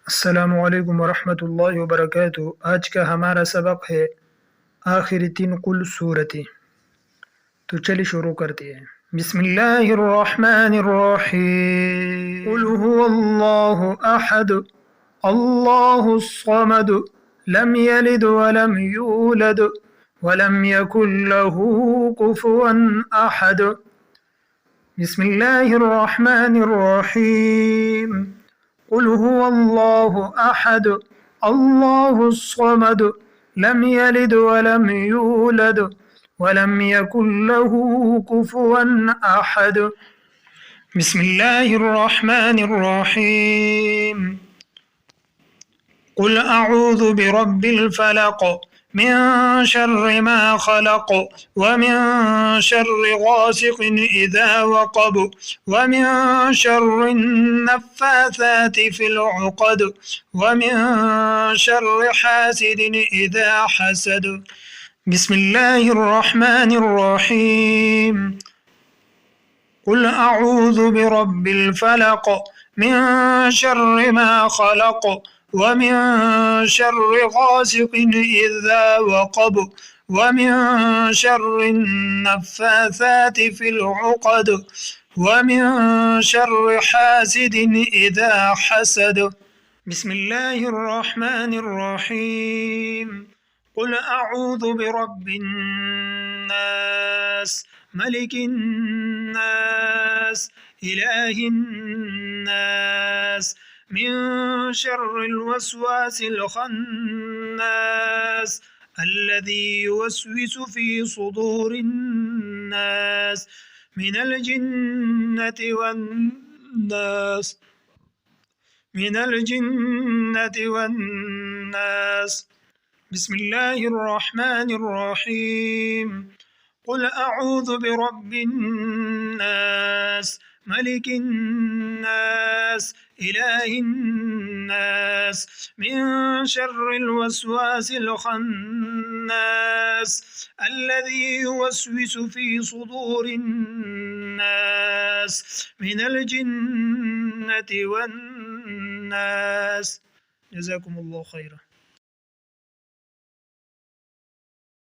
अस्सलामुअलैकुम वरहमतुल्लाहि वबरकातुहू। आज का हमारा सबक है आखिरी 3 कुल सूरतें। तो चलिए शुरू करते हैं। बिस्मिल्लाहिर्रहमानिर्रहीम। कुल हुवल्लाहु अहद अल्लाहुस्समद लम यलिद वलम यूलद वलम यकुल लहू कुफुवन अहद। बिस्मिल्लाहिर्रहमानिर्रहीम। कुल हुवल्लाहु अहद अल्लाहुस्समद लम यलिद वलम यूलद वलम यकुल लहू कुफुवन अहद। बिस्मिल्लाहिर्रहमानिर्रहीम। कुल अऊज़ु बिरब्बिल फलक मिन शर्रि मा खलक व मिन शर्रि गासिकिन इज़ा वक़ब व मिन शर्रि नफ़्फ़ाथाति फ़िल उक़द व मिन शर्रि हासिदिन इज़ा हसद। बिस्मिल्लाहिर्रहमानिर्रहीम। कुल अऊज़ु बिरब्बिल फलक मिन शर्रि मा खलक ومن شر غاسق إذا وقب ومن شر النفاثات في العقد ومن شر حاسد إذا حسد. بسم الله الرحمن الرحيم. قل أعوذ برب الناس ملك الناس إله الناس من شر الوسواس الخناس الذي يوسوس في صدور الناس من الجنة والناس بسم الله الرحمن الرحيم. قل أعوذ برب الناس ملك الناس إله الناس من شر الوسواس الخناس الذي يوسوس في صدور الناس من الجنة والناس. جزاكم الله خيرا.